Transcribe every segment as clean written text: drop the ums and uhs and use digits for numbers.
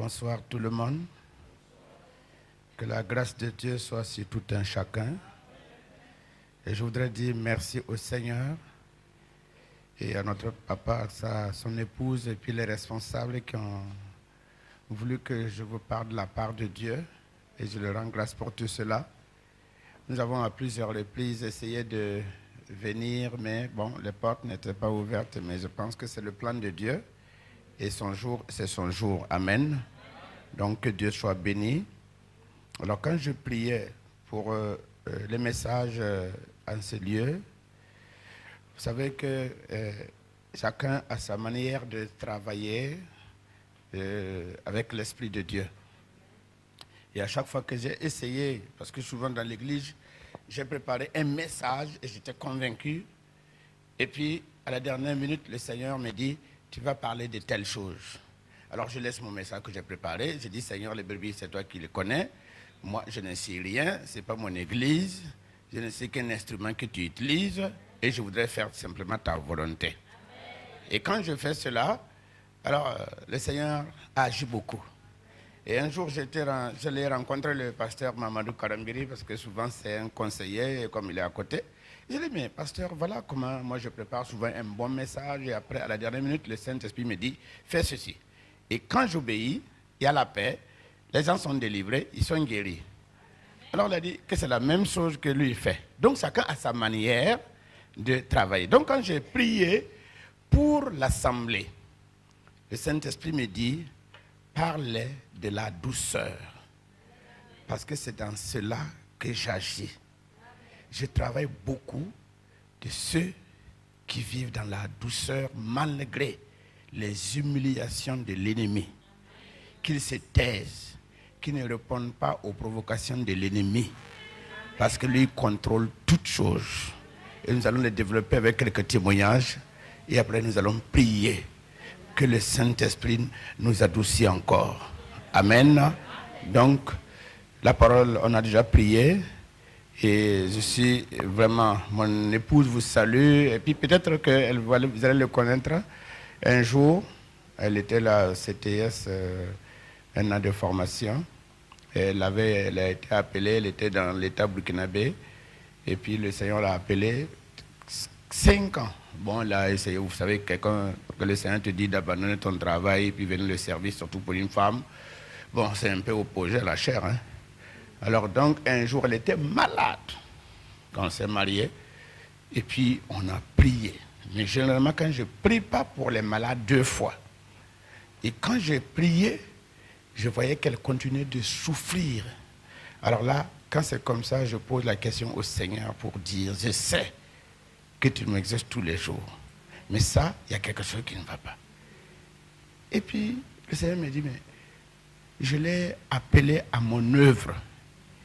Bonsoir tout le monde. Que la grâce de Dieu soit sur tout un chacun. Et je voudrais dire merci au Seigneur et à notre papa, à son épouse et puis les responsables qui ont voulu que je vous parle de la part de Dieu. Et je leur rends grâce pour tout cela. Nous avons à plusieurs reprises essayé de venir, mais bon, les portes n'étaient pas ouvertes. Mais je pense que c'est le plan de Dieu. Et son jour, c'est son jour. Amen. Donc que Dieu soit béni. Alors quand je priais pour les messages en ce lieu, vous savez que chacun a sa manière de travailler avec l'Esprit de Dieu. Et à chaque fois que j'ai essayé, parce que souvent dans l'église, j'ai préparé un message et j'étais convaincu. Et puis, à la dernière minute, le Seigneur me dit, tu vas parler de telle chose. Alors, je laisse mon message que j'ai préparé. Je dis, Seigneur, les brebis, c'est toi qui les connais. Moi, je ne sais rien. Ce n'est pas mon église. Je ne sais qu'un instrument que tu utilises. Et je voudrais faire simplement ta volonté. Amen. Et quand je fais cela, alors, le Seigneur a agi beaucoup. Et un jour, j'allais rencontrer le pasteur Mamadou Karambiri, parce que souvent, c'est un conseiller, comme il est à côté. Je lui ai dit, mais pasteur, voilà comment moi je prépare souvent un bon message. Et après, à la dernière minute, le Saint-Esprit me dit, fais ceci. Et quand j'obéis, il y a la paix, les gens sont délivrés, ils sont guéris. Alors, il a dit que c'est la même chose que lui fait. Donc, chacun a sa manière de travailler. Donc, quand j'ai prié pour l'assemblée, le Saint-Esprit me dit, parlez de la douceur. Parce que c'est dans cela que j'agis. Je travaille beaucoup de ceux qui vivent dans la douceur malgré les humiliations de l'ennemi. Qu'ils se taisent, qu'ils ne répondent pas aux provocations de l'ennemi. Parce que lui contrôle toutes choses. Et nous allons les développer avec quelques témoignages. Et après nous allons prier que le Saint-Esprit nous adoucit encore. Amen. Donc, la parole, on a déjà prié. Et je suis vraiment, mon épouse vous salue. Et puis peut-être que vous allez le connaître. Un jour, elle était là, CTS, un an de formation. Elle a été appelée, elle était dans l'état burkinabé. Et puis le Seigneur l'a appelée 5 ans. Bon, elle a essayé, vous savez, que le Seigneur te dit d'abandonner ton travail et puis venir le service, surtout pour une femme. Bon, c'est un peu opposé à la chair, hein. Alors donc, un jour, elle était malade quand on s'est mariés. Et puis, on a prié. Mais généralement, quand je ne prie pas pour les malades 2 fois. Et quand j'ai prié, je voyais qu'elle continuait de souffrir. Alors là, quand c'est comme ça, je pose la question au Seigneur pour dire, je sais que tu m'exauces tous les jours. Mais ça, il y a quelque chose qui ne va pas. Et puis, le Seigneur me dit, mais je l'ai appelée à mon œuvre.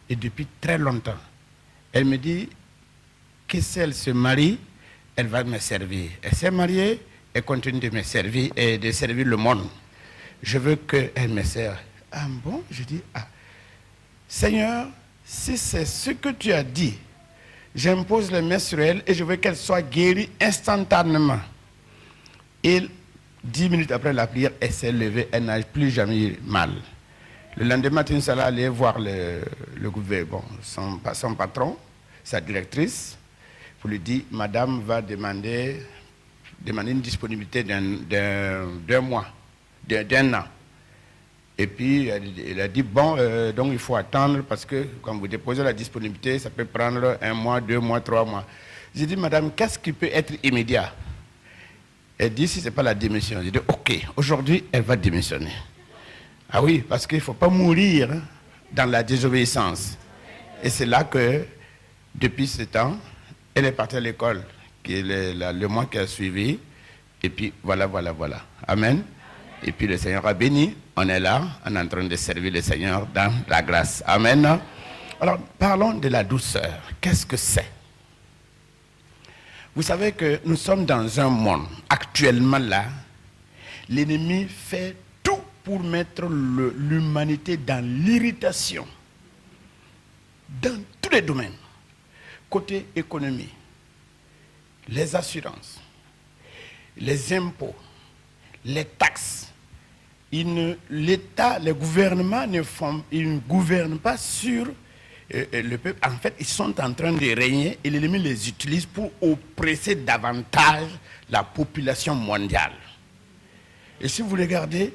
Et depuis très longtemps, elle me dit que si elle se marie, elle va me servir. Elle s'est mariée, elle continue de me servir et de servir le monde. Je veux qu'elle me serve. Ah bon? Je dis, ah, Seigneur, si c'est ce que tu as dit, j'impose les mains sur elle et je veux qu'elle soit guérie instantanément. Et 10 minutes après la prière, elle s'est levée, elle n'a plus jamais eu mal. Le lendemain, nous sommes allés voir le gouvernement, son patron, sa directrice, pour lui dire, madame va demander une disponibilité d'un mois, d'un an. Et puis, elle a dit, bon, donc il faut attendre parce que quand vous déposez la disponibilité, ça peut prendre 1 mois, 2 mois, 3 mois. J'ai dit, madame, qu'est-ce qui peut être immédiat? Elle dit, si ce n'est pas la démission. J'ai dit, ok, aujourd'hui, elle va démissionner. Ah oui, parce qu'il ne faut pas mourir dans la désobéissance. Et c'est là que, depuis ce temps, elle est partie à l'école, qui est le mois qui a suivi. Et puis, voilà. Amen. Et puis, le Seigneur a béni. On est là, on est en train de servir le Seigneur dans la grâce. Amen. Alors, parlons de la douceur. Qu'est-ce que c'est? Vous savez que nous sommes dans un monde, actuellement là, l'ennemi fait tout pour mettre l'humanité dans l'irritation, dans tous les domaines. Côté économie, les assurances, les impôts, les taxes. l'État, les gouvernements ils ne gouvernent pas sur le peuple. En fait, ils sont en train de régner et l'ennemi les utilise pour oppresser davantage la population mondiale. Et si vous regardez,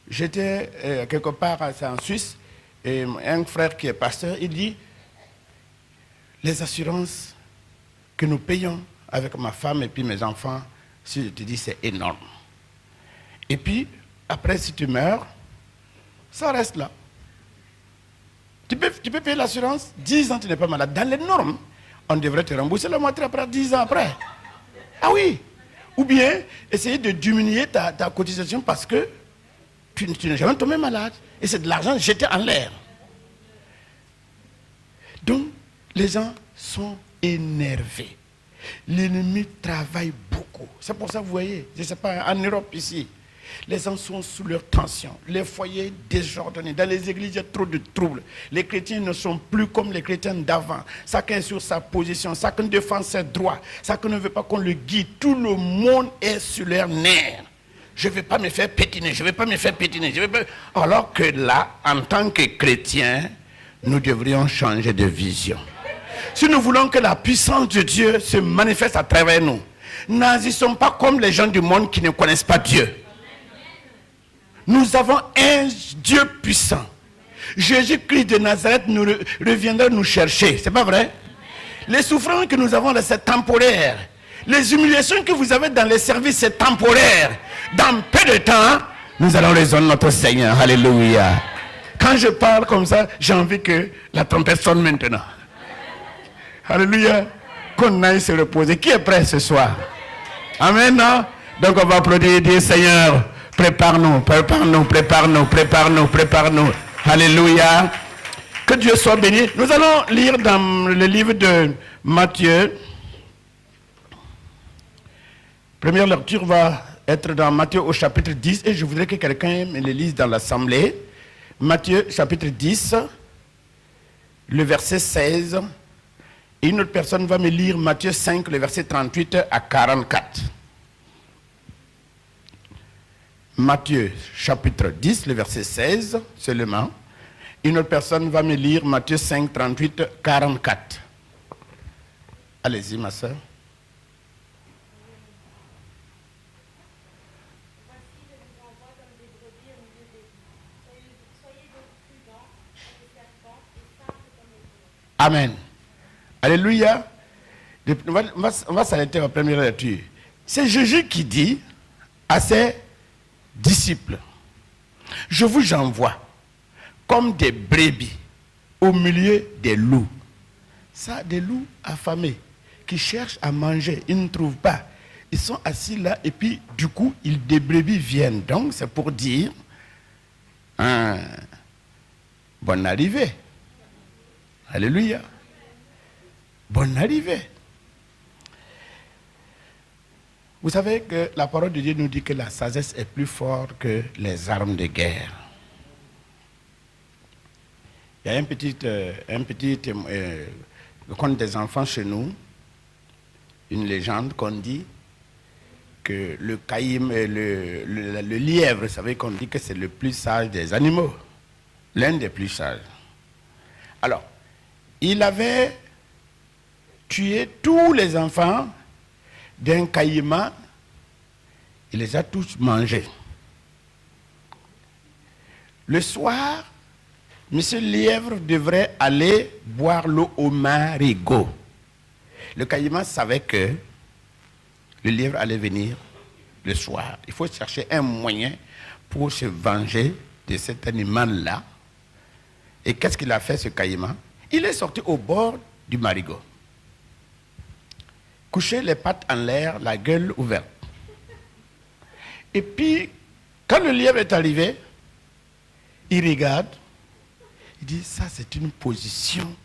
j'étais quelque part en Suisse, et un frère qui est pasteur, il dit, les assurances que nous payons avec ma femme et puis mes enfants, si je te dis, c'est énorme. Et puis, après, si tu meurs, ça reste là. Tu peux payer l'assurance, 10 ans, tu n'es pas malade. Dans les normes, on devrait te rembourser la moitié après 10 ans après. Ah oui. Ou bien, essayer de diminuer ta cotisation parce que tu n'es jamais tombé malade. Et c'est de l'argent jeté en l'air. Donc, les gens sont énervés. L'ennemi travaille beaucoup. C'est pour ça que vous voyez, je ne sais pas, en Europe ici, les gens sont sous leur tension, les foyers désordonnés. Dans les églises, il y a trop de troubles. Les chrétiens ne sont plus comme les chrétiens d'avant. Chacun est sur sa position, chacun défend ses droits, chacun ne veut pas qu'on le guide. Tout le monde est sur leurs nerfs. Je ne vais pas me faire pétiner, je ne vais pas me faire pétiner. Alors que là, en tant que chrétiens, nous devrions changer de vision. Si nous voulons que la puissance de Dieu se manifeste à travers nous, n'agissons pas comme les gens du monde qui ne connaissent pas Dieu. Nous avons un Dieu puissant. Jésus-Christ de Nazareth reviendra nous chercher. C'est pas vrai? Les souffrances que nous avons là, c'est temporaire. Les humiliations que vous avez dans les services, c'est temporaire. Dans peu de temps, nous allons rejoindre notre Seigneur. Alléluia. Quand je parle comme ça, j'ai envie que la trompette sonne maintenant. Alléluia. Qu'on aille se reposer. Qui est prêt ce soir? Amen, non? Donc on va applaudir et dire, Seigneur, prépare-nous, prépare-nous, prépare-nous, prépare-nous, prépare-nous. Alléluia. Que Dieu soit béni. Nous allons lire dans le livre de Matthieu. Première lecture va être dans Matthieu au chapitre 10 et je voudrais que quelqu'un me le lise dans l'assemblée. Matthieu chapitre 10, le verset 16. Et une autre personne va me lire Matthieu 5, le verset 38 à 44. Matthieu chapitre 10, le verset 16 seulement. Une autre personne va me lire Matthieu 5, 38, 44. Allez-y, ma soeur. Amen. Alléluia. On va s'arrêter à la première lecture. C'est Jésus qui dit à ses disciples, je vous envoie comme des brebis au milieu des loups. Ça, des loups affamés qui cherchent à manger, ils ne trouvent pas. Ils sont assis là et puis du coup, des brebis viennent. Donc, c'est pour dire, bonne arrivée. Alléluia. Bonne arrivée. Vous savez que la parole de Dieu nous dit que la sagesse est plus forte que les armes de guerre. Il y a un petit conte des enfants chez nous, une légende qu'on dit que le caïman, le lièvre, vous savez qu'on dit que c'est le plus sage des animaux, l'un des plus sages. Alors, il avait tué tous les enfants d'un caïman, il les a tous mangés. Le soir, M. Lièvre devrait aller boire l'eau au marigot. Le caïman savait que le lièvre allait venir le soir. Il faut chercher un moyen pour se venger de cet animal-là. Et qu'est-ce qu'il a fait, ce caïman? Il est sorti au bord du marigot. Couché les pattes en l'air, la gueule ouverte. Et puis, quand le lièvre est arrivé, il regarde, il dit, ça c'est une position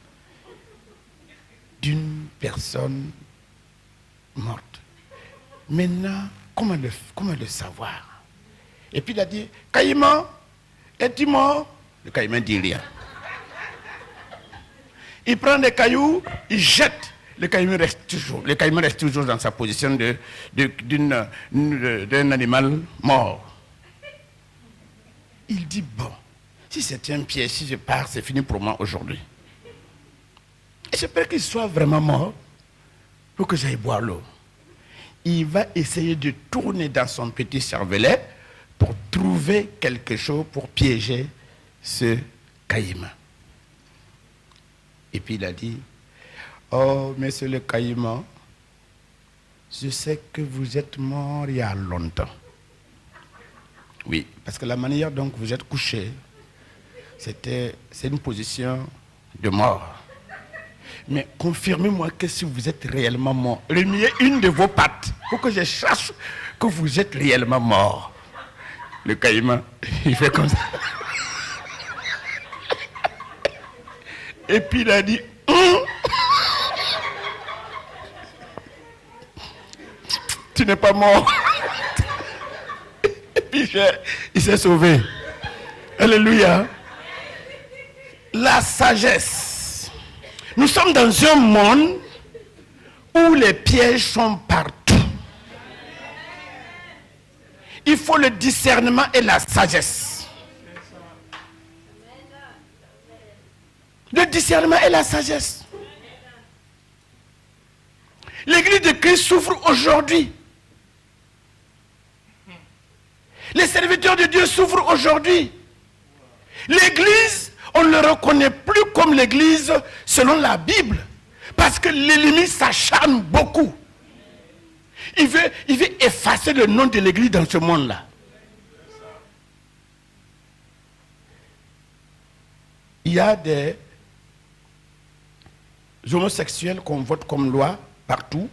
d'une personne morte. Maintenant, comment le savoir? Et puis il a dit, caïman, es-tu mort? Le caïman ne dit rien. Il prend des cailloux, il jette. Le caïman reste toujours dans sa position d'un animal mort. Il dit, bon, si c'est un piège, si je pars, c'est fini pour moi aujourd'hui. Et j'espère qu'il soit vraiment mort pour que j'aille boire l'eau. Il va essayer de tourner dans son petit cervelet pour trouver quelque chose pour piéger ce caïman. Et puis il a dit, oh, monsieur le caïman, je sais que vous êtes mort il y a longtemps. Oui, parce que la manière dont vous êtes couché, c'est une position de mort. Mais confirmez-moi que si vous êtes réellement mort, remuez une de vos pattes pour que je sache que vous êtes réellement mort. Le caïman, il fait comme ça. Et puis il a dit, tu n'es pas mort. Et puis il s'est sauvé. Alléluia. La sagesse. Nous sommes dans un monde où les pièges sont partout. Il faut le discernement et la sagesse. Le discernement et la sagesse. L'église de Christ souffre aujourd'hui. Les serviteurs de Dieu souffrent aujourd'hui. L'église, on ne le reconnaît plus comme l'église selon la Bible. Parce que l'ennemi s'acharne beaucoup. Il veut effacer le nom de l'église dans ce monde-là. Il y a des homosexuels qu'on vote comme loi partout.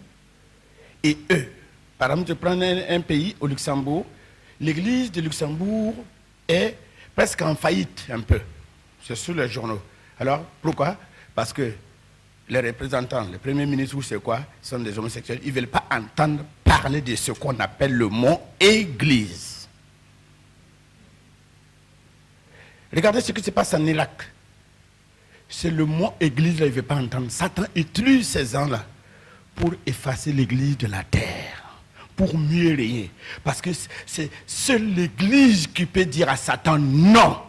Et eux, par exemple, je prends un pays, au Luxembourg, l'église de Luxembourg est presque en faillite un peu. C'est sur les journaux. Alors, pourquoi? Parce que les représentants, les premiers ministres ou c'est quoi, sont des homosexuels. Ils ne veulent pas entendre parler de ce qu'on appelle le mot église. Regardez ce qui se passe en Irak. C'est le mot église, là, il ne veut pas entendre. Satan utilise ces gens-là pour effacer l'église de la terre, pour mieux régner. Parce que c'est seule l'église qui peut dire à Satan non.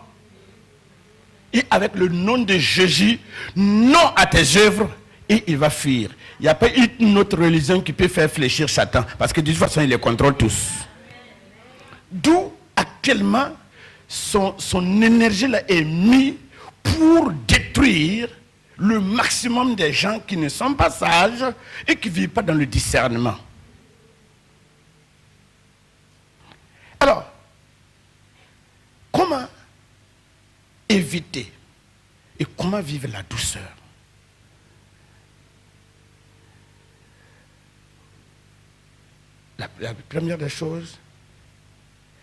Et avec le nom de Jésus, non à tes œuvres, et il va fuir. Il n'y a pas une autre religion qui peut faire fléchir Satan, parce que de toute façon, il les contrôle tous. D'où, actuellement, son énergie là est mise pour détruire le maximum des gens qui ne sont pas sages et qui ne vivent pas dans le discernement. Alors, comment éviter et comment vivre la douceur? La première des choses,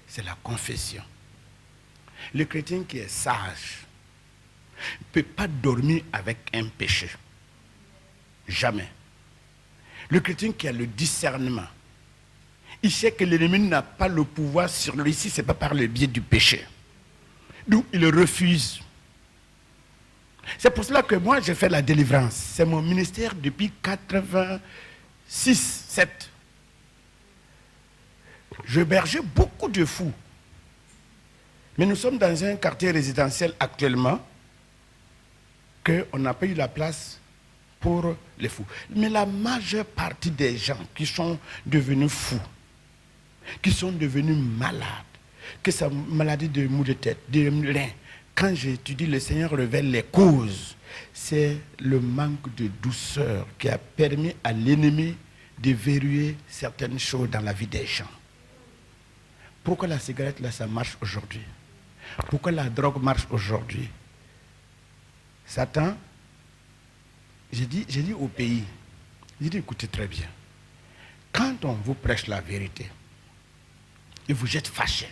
c'est la confession. Le chrétien qui est sage ne peut pas dormir avec un péché. Jamais. Le chrétien qui a le discernement, il sait que l'ennemi n'a pas le pouvoir sur lui si ce n'est pas par le biais du péché. D'où il refuse. C'est pour cela que moi j'ai fait la délivrance. C'est mon ministère depuis 86, 7. Je bergeais beaucoup de fous. Mais nous sommes dans un quartier résidentiel actuellement qu'on n'a pas eu la place pour les fous. Mais la majeure partie des gens qui sont devenus fous, qui sont devenus malades, que c'est maladie de maux de tête, de reins, quand j'étudie, le Seigneur révèle les causes. C'est le manque de douceur qui a permis à l'ennemi de verrouiller certaines choses dans la vie des gens. Pourquoi la cigarette, là, ça marche aujourd'hui? Pourquoi la drogue marche aujourd'hui? Satan, j'ai dit au pays, j'ai dit, écoutez très bien, quand on vous prêche la vérité, et vous êtes fâché.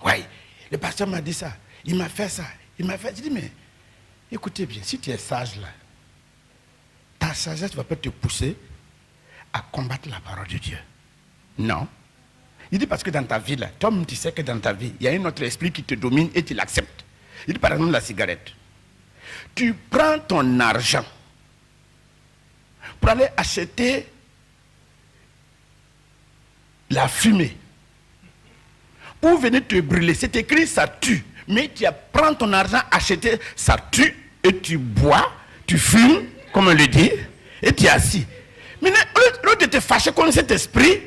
Oui, le pasteur m'a dit ça, il m'a fait ça, il m'a fait... J'ai dit, mais écoutez bien, si tu es sage là, ta sagesse ne va pas te pousser à combattre la parole de Dieu. Non. Il dit parce que dans ta vie là, toi tu sais que dans ta vie, il y a un autre esprit qui te domine et tu l'acceptes. Il dit par exemple la cigarette. Tu prends ton argent pour aller acheter la fumée, pour venir te brûler. C'est écrit, ça tue. Mais tu prends ton argent acheté, ça tue, et tu bois, tu fumes, comme on le dit, et tu es assis. Mais au lieu de te fâcher contre cet esprit,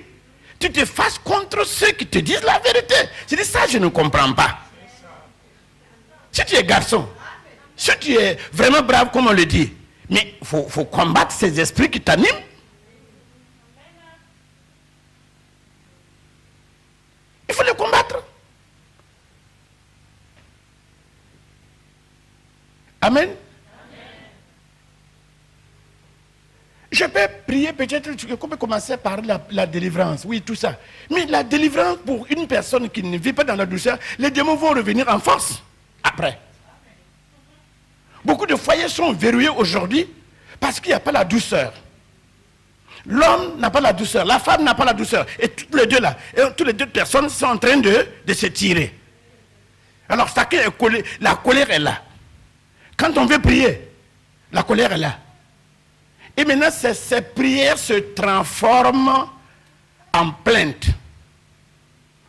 tu te fâches contre ceux qui te disent la vérité. Je dis ça, je ne comprends pas. Si tu es garçon, si tu es vraiment brave, comme on le dit, mais il faut combattre ces esprits qui t'animent. Il faut les combattre. Amen. Je peux prier peut-être, qu'on peut commencer par la délivrance, oui, tout ça. Mais la délivrance pour une personne qui ne vit pas dans la douceur, les démons vont revenir en force après. Beaucoup de foyers sont verrouillés aujourd'hui parce qu'il n'y a pas la douceur. L'homme n'a pas la douceur, la femme n'a pas la douceur. Et toutes les deux là, toutes les deux personnes sont en train de se tirer. Alors chacun est collé, la colère est là. Quand on veut prier, la colère est là. Et maintenant, ces prières se transforment en plainte.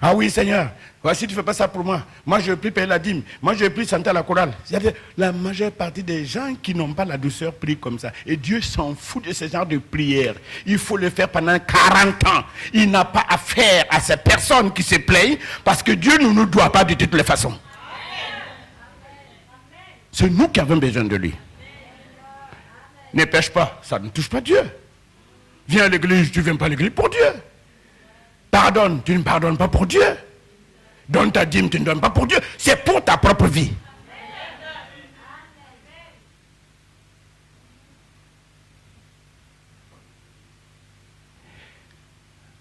Ah oui, Seigneur, voici, tu ne fais pas ça pour moi. Moi, je veux plus payer la dîme. Moi, je veux plus chanter à la chorale. C'est-à-dire, la majeure partie des gens qui n'ont pas la douceur prient comme ça. Et Dieu s'en fout de ce genre de prières. Il faut le faire pendant 40 ans. Il n'a pas affaire à ces personnes qui se plaignent parce que Dieu ne nous doit pas de toutes les façons. C'est nous qui avons besoin de lui. Ne pêche pas, ça ne touche pas Dieu. Viens à l'église, tu ne viens pas à l'église pour Dieu. Pardonne, tu ne pardonnes pas pour Dieu. Donne ta dîme, tu ne donnes pas pour Dieu. C'est pour ta propre vie.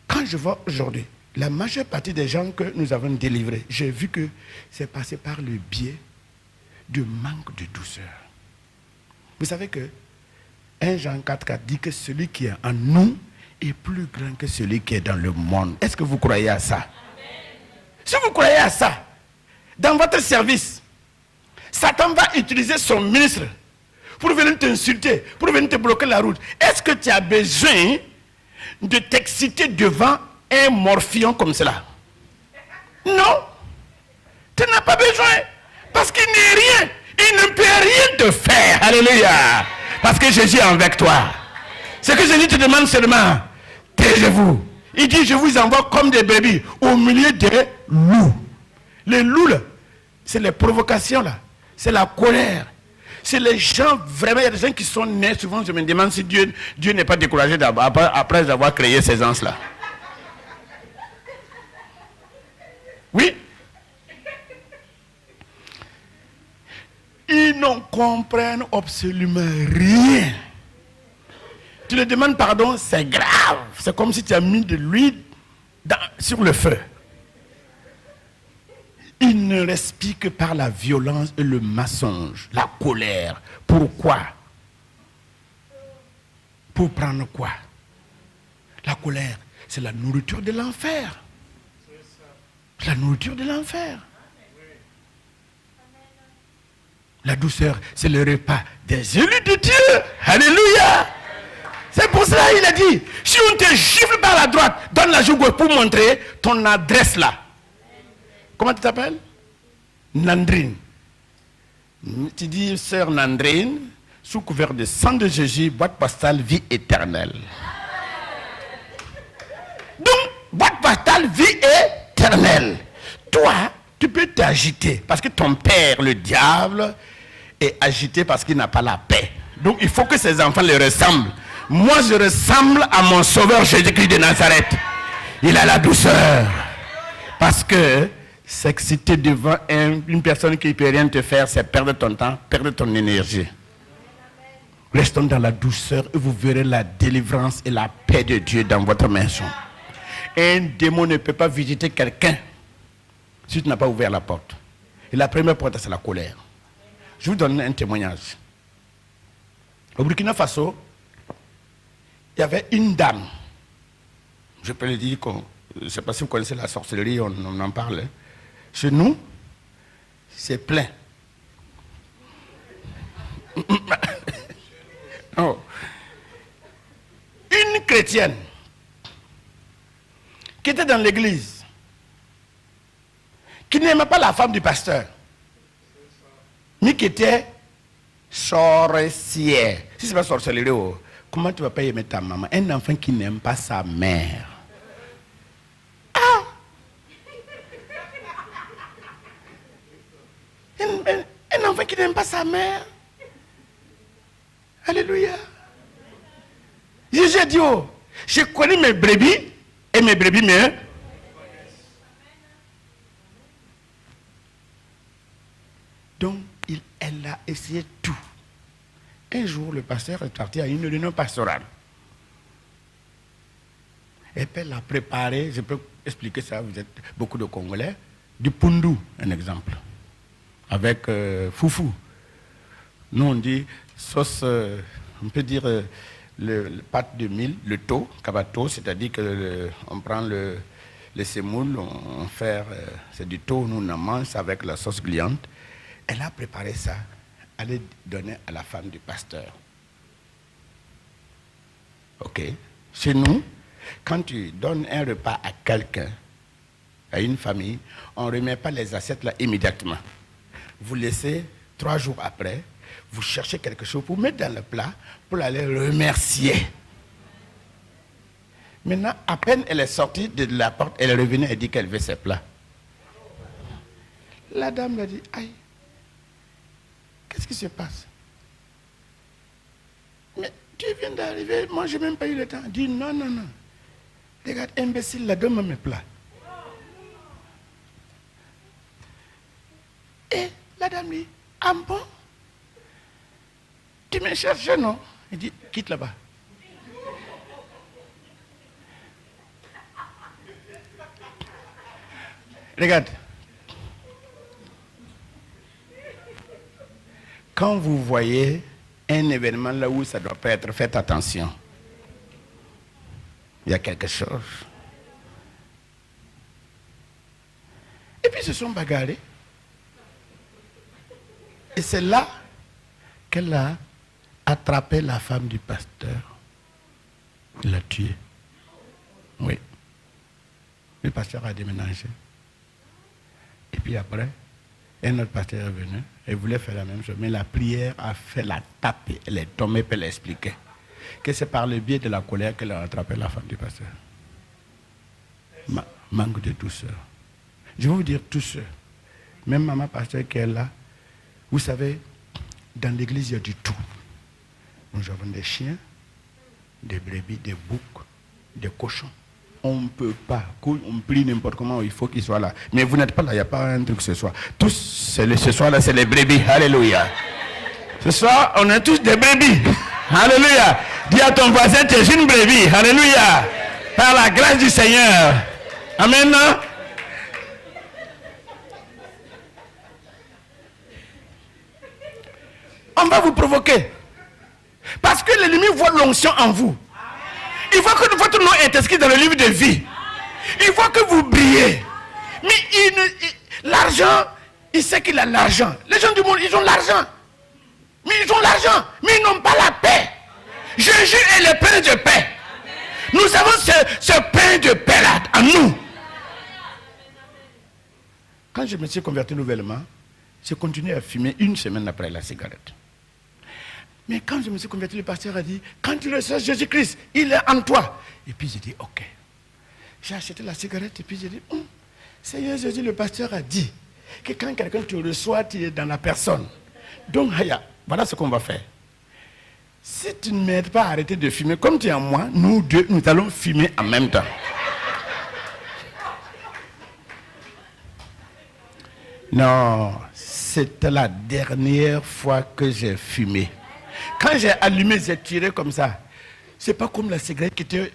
Quand je vois aujourd'hui, la majeure partie des gens que nous avons délivrés, j'ai vu que c'est passé par le biais de manque de douceur. Vous savez que 1 Jean 4,4 dit que celui qui est en nous est plus grand que celui qui est dans le monde. Est-ce que vous croyez à ça? Amen. Si vous croyez à ça, dans votre service, Satan va utiliser son ministre pour venir t'insulter, pour venir te bloquer la route. Est-ce que tu as besoin de t'exciter devant un morphion comme cela? Non. Tu n'as pas besoin. Parce qu'il n'est rien. Il ne peut rien te faire. Alléluia. Parce que Jésus est avec toi. Ce que Jésus te demande seulement, taisez-vous. Il dit, je vous envoie comme des brebis au milieu des loups. Les loups, là, c'est les provocations, là. C'est la colère. C'est les gens, vraiment, il y a des gens qui sont nés. Souvent, je me demande si Dieu n'est pas découragé après avoir créé ces anges-là. Oui. Ils n'en comprennent absolument rien. Tu leur demandes pardon, c'est grave. C'est comme si tu as mis de l'huile sur le feu. Ils ne respirent que par la violence et le mensonge, la colère. Pourquoi? Pour prendre quoi? La colère, c'est la nourriture de l'enfer. La nourriture de l'enfer. La douceur, c'est le repas des élus de Dieu. Alléluia. C'est pour cela qu'il a dit, si on te gifle par la droite, donne la joue gauche pour montrer ton adresse là. Comment tu t'appelles? Nandrine. Tu dis, sœur Nandrine, sous couvert de sang de Jésus, boîte postale, vie éternelle. Donc, boîte postale, vie éternelle. Toi, tu peux t'agiter, parce que ton père, le diable, est agité parce qu'il n'a pas la paix. Donc, il faut que ses enfants le ressemblent. Moi, je ressemble à mon sauveur Jésus-Christ de Nazareth. Il a la douceur. Parce que s'exciter devant une personne qui ne peut rien te faire, c'est perdre ton temps, perdre ton énergie. Restons dans la douceur et vous verrez la délivrance et la paix de Dieu dans votre maison. Un démon ne peut pas visiter quelqu'un si tu n'as pas ouvert la porte. Et la première porte, c'est la colère. Je vous donne un témoignage. Au Burkina Faso, il y avait une dame. Je peux le dire, je ne sais pas si vous connaissez la sorcellerie, on en parle. Hein. Chez nous, c'est plein. Oh. Une chrétienne qui était dans l'église qui n'aimait pas la femme du pasteur, mais qui était sorcière. Si c'est pas sorcellerie, comment tu vas pas aimer ta maman? Un enfant qui n'aime pas sa mère. Ah! Un enfant qui n'aime pas sa mère. Alléluia. Jésus a dit, oh, je connais mes brebis et mes brebis me. Donc, elle a essayé tout. Un jour, le pasteur est parti à une réunion pastorale. Et puis, elle a préparé, je peux expliquer ça, vous êtes beaucoup de Congolais, du pundu, un exemple, avec foufou. Nous, on dit sauce, on peut dire le pâte de mil, le taux, kabato, c'est-à-dire qu'on prend le semoule, on fait, c'est du taux, nous on en mange avec la sauce gluante. Elle a préparé ça, elle allait donner à la femme du pasteur. Ok. Chez nous, quand tu donnes un repas à quelqu'un, à une famille, on ne remet pas les assiettes là immédiatement. Vous laissez 3 jours après, vous cherchez quelque chose pour mettre dans le plat, pour aller remercier. Maintenant, à peine elle est sortie de la porte, elle est revenue et dit qu'elle veut ses plats. La dame lui a dit, aïe, qu'est-ce qui se passe? Mais tu viens d'arriver, moi je n'ai même pas eu le temps. Elle dit, non, non, non. Regarde, imbécile, là, donne-moi mes plats. Et la dame dit, ah bon? Tu me cherches, non? Il dit, quitte là-bas. Regarde. Quand vous voyez un événement là où ça ne doit pas être, faites attention. Il y a quelque chose. Et puis ils se sont bagarrés. Et c'est là qu'elle a attrapé la femme du pasteur. Il l'a tuée. Oui. Le pasteur a déménagé. Et puis après, un autre pasteur est venu et voulait faire la même chose. Mais la prière a fait la taper. Elle est tombée pour l'expliquer. Que c'est par le biais de la colère qu'elle a attrapé la femme du pasteur. Manque de douceur. Je vais vous dire douceur. Même maman pasteur qui est là, vous savez, dans l'église, il y a du tout. Nous avons des chiens, des brebis, des boucs, des cochons. On ne peut pas, on prie n'importe comment, il faut qu'ils soient là. Mais vous n'êtes pas là, il n'y a pas un truc ce soir. Tous, ce soir-là, c'est les brebis. Alléluia. Ce soir, on est tous des brebis. Alléluia. Dis à ton voisin, tu es une brebis. Alléluia. Par la grâce du Seigneur. Amen. On va vous provoquer. Parce que l'ennemi voit l'onction en vous. Il voit que votre nom est inscrit dans le livre de vie. Il voit que vous brillez. Mais l'argent, il sait qu'il a l'argent. Les gens du monde, ils ont l'argent. Mais ils ont l'argent, mais ils n'ont pas la paix. Jésus est le pain de paix. Nous avons ce pain de paix là en nous. Quand je me suis converti nouvellement, j'ai continué à fumer 1 semaine après la cigarette. Mais quand je me suis converti, le pasteur a dit, quand tu reçois Jésus-Christ, il est en toi. Et puis j'ai dit, ok. J'ai acheté la cigarette et puis j'ai dit, Seigneur Jésus, le pasteur a dit que quand quelqu'un te reçoit, tu es dans la personne. Donc, voilà ce qu'on va faire. Si tu ne m'aides pas à arrêter de fumer, comme tu es en moi, nous deux, nous allons fumer en même temps. Non, c'était la dernière fois que j'ai fumé. Quand j'ai allumé, j'ai tiré comme ça. C'est pas comme la cigarette qui était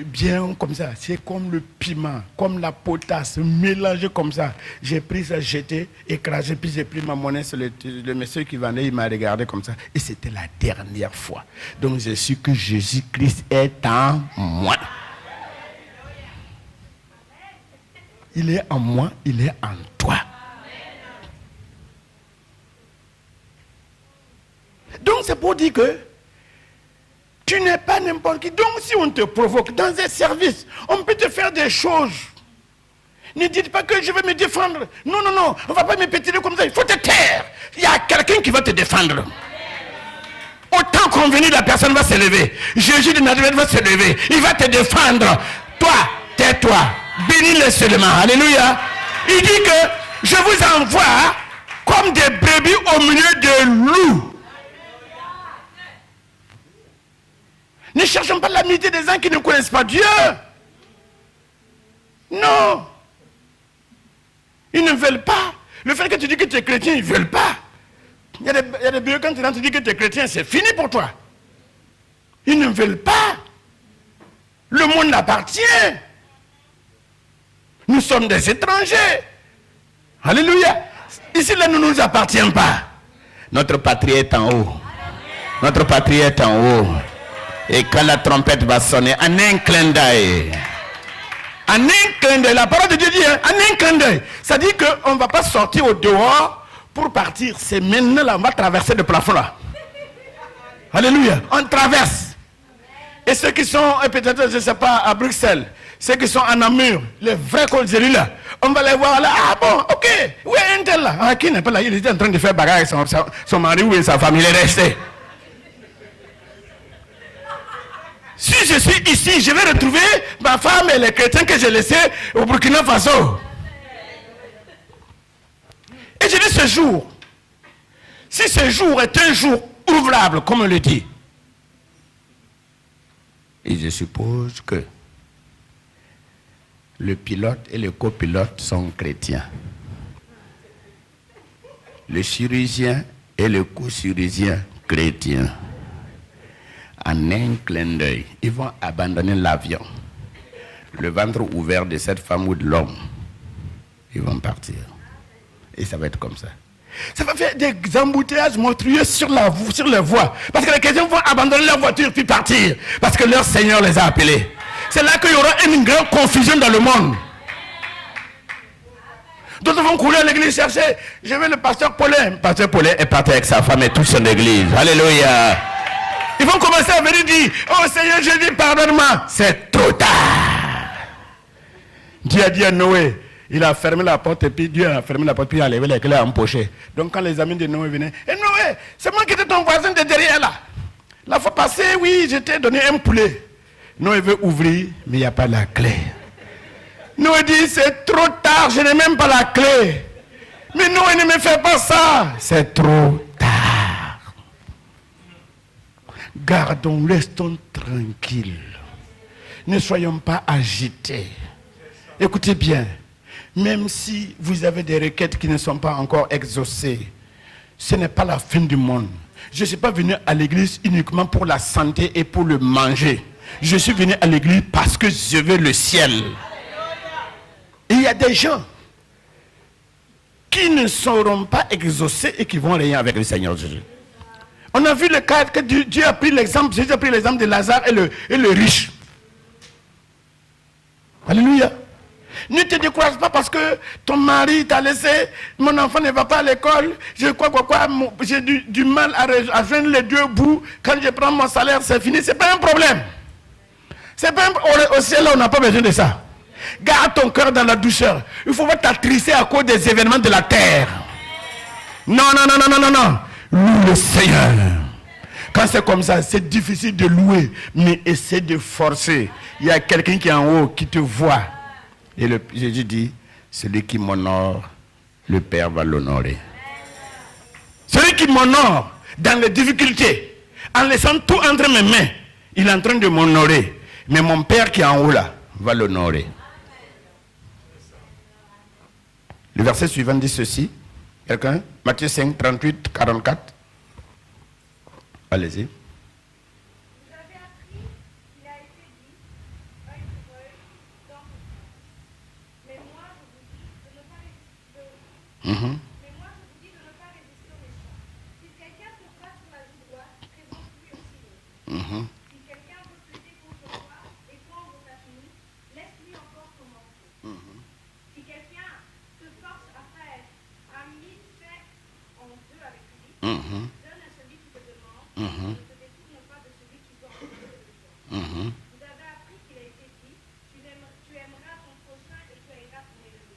bien comme ça. C'est comme le piment, comme la potasse, mélangé comme ça. J'ai pris ça, jeté, écrasé, puis j'ai pris ma monnaie sur le monsieur qui vendait, il m'a regardé comme ça. Et c'était la dernière fois. Donc j'ai su que Jésus-Christ est en moi. Il est en moi, il est en toi. Donc c'est pour dire que tu n'es pas n'importe qui. Donc si on te provoque dans un service, on peut te faire des choses. Ne dites pas que je vais me défendre. Non, non, non. On ne va pas me pétiner comme ça. Il faut te taire. Il y a quelqu'un qui va te défendre. Autant convenu, la personne va se lever. Jésus de Nazareth va se lever. Il va te défendre. Toi, tais-toi. Bénis-le seulement. Alléluia. Il dit que je vous envoie comme des brebis au milieu de loups. Ne cherchons pas l'amitié des gens qui ne connaissent pas Dieu. Non. Ils ne veulent pas. Le fait que tu dis que tu es chrétien, ils ne veulent pas. Il y a des bureaux quand tu dis que tu es chrétien, c'est fini pour toi. Ils ne veulent pas. Le monde appartient. Nous sommes des étrangers. Alléluia. Ici, là, nous ne nous appartiens pas. Notre patrie est en haut. Notre patrie est en haut. Et quand la trompette va sonner, en un clin d'œil. En un clin d'œil. La parole de Dieu dit, hein, en un clin d'œil. Ça dit qu'on ne va pas sortir au dehors pour partir. C'est maintenant là, on va traverser le plafond là. Alléluia. On traverse. Et ceux qui sont, peut-être, je ne sais pas, à Bruxelles, ceux qui sont en Namur, les vrais colzéries là, on va les voir là. Ah bon, ok. Où est un tel là? Ah, qui n'est pas là? Il était en train de faire bagarre avec son mari ou sa famille. Il est resté. Si je suis ici, je vais retrouver ma femme et les chrétiens que j'ai laissés au Burkina Faso. Et je dis ce jour, si ce jour est un jour ouvrable, comme on le dit, et je suppose que le pilote et le copilote sont chrétiens. Le chirurgien et le co-chirurgien chrétiens. En un clin d'œil, ils vont abandonner l'avion. Le ventre ouvert de cette femme ou de l'homme, ils vont partir. Et ça va être comme ça. Ça va faire des embouteillages monstrueux sur les voies. Parce que les chrétiens vont abandonner leur voiture puis partir. Parce que leur Seigneur les a appelés. C'est là qu'il y aura une grande confusion dans le monde. D'autres vont courir à l'église chercher. Je veux le pasteur Paulin. Le pasteur Paulin est parti avec sa femme et toute son église. Alléluia. Ils vont commencer à venir dire, oh Seigneur, je dis pardonne-moi. C'est trop tard. Dieu a dit à Noé, il a fermé la porte et puis Dieu a fermé la porte puis il a levé les clés à empocher. Donc quand les amis de Noé venaient, Noé, c'est moi qui étais ton voisin de derrière là. La fois passée, oui, je t'ai donné un poulet. Noé veut ouvrir, mais il n'y a pas la clé. Noé dit, c'est trop tard, je n'ai même pas la clé. Mais Noé ne me fait pas ça. C'est trop tard. Gardons, restons tranquilles. Ne soyons pas agités. Écoutez bien, même si vous avez des requêtes qui ne sont pas encore exaucées, ce n'est pas la fin du monde. Je ne suis pas venu à l'église uniquement pour la santé et pour le manger. Je suis venu à l'église parce que je veux le ciel. Et il y a des gens qui ne seront pas exaucés et qui vont régner avec le Seigneur Jésus. On a vu le cas que Dieu a pris l'exemple, Jésus a pris l'exemple de Lazare et le riche. Alléluia. Ne te décourage pas parce que ton mari t'a laissé, mon enfant ne va pas à l'école, j'ai j'ai du mal à joindre les deux bouts, quand je prends mon salaire c'est fini, c'est pas un problème. C'est pas au ciel là on n'a pas besoin de ça. Garde ton cœur dans la douceur. Il ne faut pas t'attrister à cause des événements de la terre. Non, non, non, non, non, non, non. Loue le Seigneur. Quand c'est comme ça, c'est difficile de louer, mais essaie de forcer. Il y a quelqu'un qui est en haut, qui te voit. Et Jésus dit, celui qui m'honore, le Père va l'honorer. Celui qui m'honore dans les difficultés, en laissant tout entre mes mains, il est en train de m'honorer. Mais mon Père qui est en haut là, va l'honorer. Le verset suivant dit ceci. Quelqu'un? Matthieu 5, 38, 44. Allez-y. Vous avez appris qu'il a été dit, œil pour œil, dent pour dent. Mais moi, je vous dis de ne pas résister aux méchants. Si quelqu'un te frappe sur la joue droite, présente-lui aussi l'autre. Si quelqu'un veut plaider contre toi et prendre ta tunique, laisse-lui encore ton manteau. Si quelqu'un te force à faire un mille faits en deux avec lui, donne à celui qui te demande, ne te détourne pas de celui qui doit emporter le toi. Vous avez appris qu'il a été dit, tu aimeras ton prochain et tu haïras ton ennemi.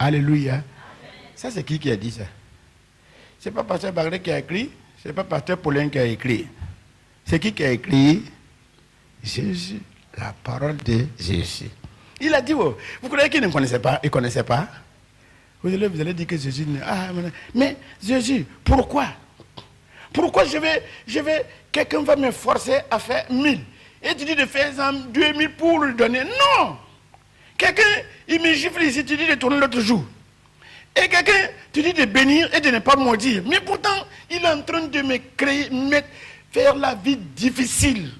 Alléluia. Ça, c'est qui a dit ça? C'est pas pasteur Bagré qui a écrit, c'est pas pasteur Paulin qui a écrit. C'est qui a écrit? Jésus, la parole de Jésus. Il a dit, oh, vous croyez qu'il ne connaissait pas? Il ne connaissait pas? Vous allez dire que Jésus... mais Jésus, pourquoi? Pourquoi quelqu'un va me forcer à faire 1000? Et tu dis de faire 2000 pour lui donner? Non! Quelqu'un, il me gifle ici, tu dis de tourner l'autre jour. Et quelqu'un, tu dis de bénir et de ne pas maudire. Mais pourtant, il est en train de me créer, faire la vie difficile.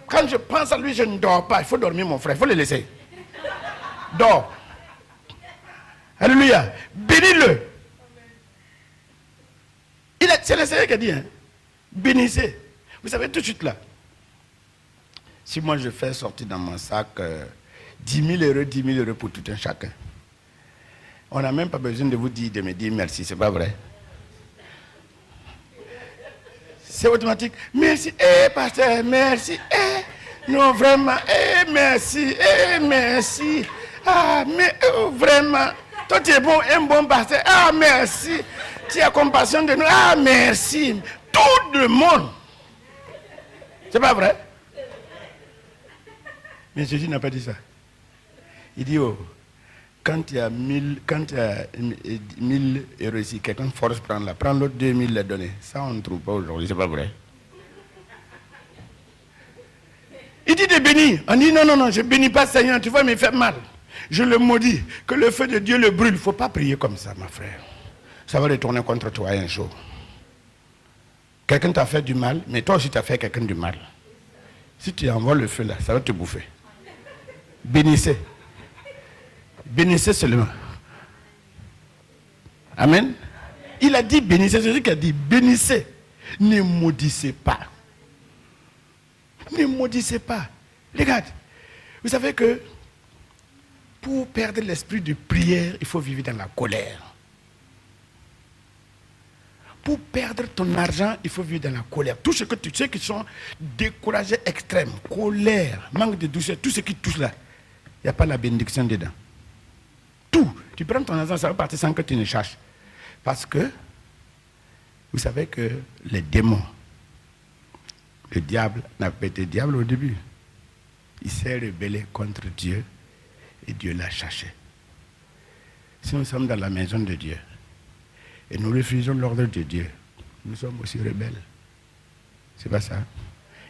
Quand je pense à lui, je ne dors pas. Il faut dormir, mon frère, il faut le laisser. Dors. Alléluia. Bénis-le. C'est le Seigneur qui a dit, hein. Bénissez. Vous savez, tout de suite là, si moi je fais sortir dans mon sac 10 000 euros pour tout un chacun, on n'a même pas besoin de vous dire, de me dire merci, c'est pas vrai. C'est automatique. Merci, pasteur, merci. Non, vraiment, merci, merci. Ah, mais vraiment, toi tu es bon, un bon pasteur. Ah, merci. Tu as compassion de nous. Ah, merci. Tout le monde. C'est pas vrai? Mais Jésus n'a pas dit ça. Il dit, oh, quand il y a 1000 euros ici, quelqu'un force prendre là, prends l'autre 2000 la donner. Ça, on ne trouve pas aujourd'hui, c'est pas vrai. Il dit de bénir. On dit, non, je ne bénis pas Seigneur, tu vas me faire mal. Je le maudis, que le feu de Dieu le brûle. Il ne faut pas prier comme ça, ma frère. Ça va retourner contre toi un jour. Quelqu'un t'a fait du mal, mais toi aussi tu as fait quelqu'un du mal. Si tu envoies le feu là, ça va te bouffer. Bénissez. Bénissez seulement. Amen. Il a dit bénissez, c'est lui qui a dit bénissez. Ne maudissez pas. Ne maudissez pas. Regarde, vous savez que pour perdre l'esprit de prière, il faut vivre dans la colère. Pour perdre ton argent, il faut vivre dans la colère. Tout ce que tu sais qui sont découragés extrêmes, colère, manque de douceur, tout ce qui touche là, il n'y a pas la bénédiction dedans. Tout. Tu prends ton argent, ça va partir sans que tu ne cherches. Parce que, vous savez que les démons, le diable n'a pas été diable au début. Il s'est rebellé contre Dieu et Dieu l'a cherché. Si nous sommes dans la maison de Dieu et nous refusons l'ordre de Dieu, nous sommes aussi rebelles. C'est pas ça.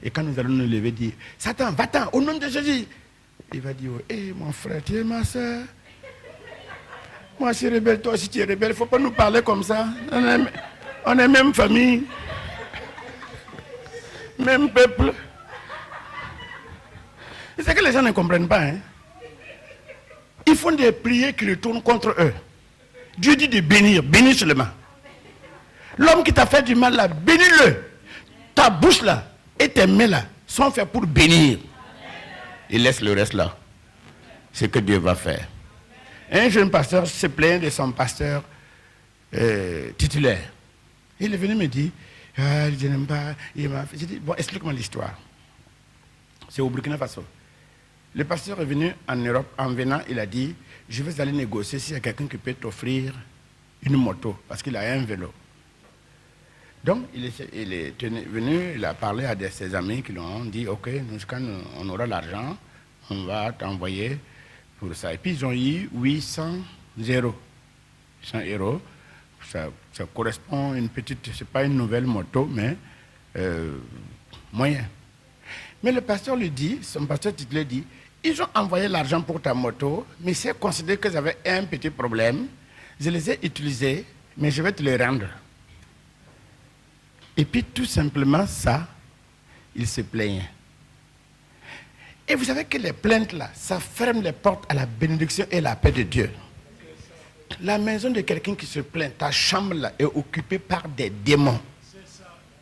Et quand nous allons nous lever et dire, Satan, va-t'en, au nom de Jésus, il va dire, hé mon frère, tu es ma soeur. Moi je suis rebelle, toi aussi tu es rebelle, il ne faut pas nous parler comme ça. On est même famille, même peuple. C'est que les gens ne comprennent pas. Hein? Ils font des prières qui retournent contre eux. Dieu dit de bénir, bénis seulement. L'homme qui t'a fait du mal là, bénis-le. Ta bouche là et tes mains là sont faits pour bénir. Il laisse le reste là. C'est ce que Dieu va faire. Un jeune pasteur se plaint de son pasteur titulaire. Il est venu me dire, ah, je n'aime pas. J'ai dit, bon, explique-moi l'histoire. C'est au Burkina Faso. Le pasteur est venu en Europe, en venant, il a dit, je vais aller négocier s'il y a quelqu'un qui peut t'offrir une moto, parce qu'il a un vélo. Donc, il est venu, il a parlé à ses amis qui lui ont dit, ok, quand on aura l'argent, on va t'envoyer pour ça. Et puis, ils ont eu 800 euros. 100 euros, ça correspond à une petite, c'est pas une nouvelle moto, mais moyen. Mais le pasteur lui dit, son pasteur titulaire dit, ils ont envoyé l'argent pour ta moto, mais c'est considéré que j'avais un petit problème. Je les ai utilisés, mais je vais te les rendre. Et puis tout simplement ça, il se plaignait. Et vous savez que les plaintes là, ça ferme les portes à la bénédiction et la paix de Dieu. La maison de quelqu'un qui se plaint, ta chambre là est occupée par des démons.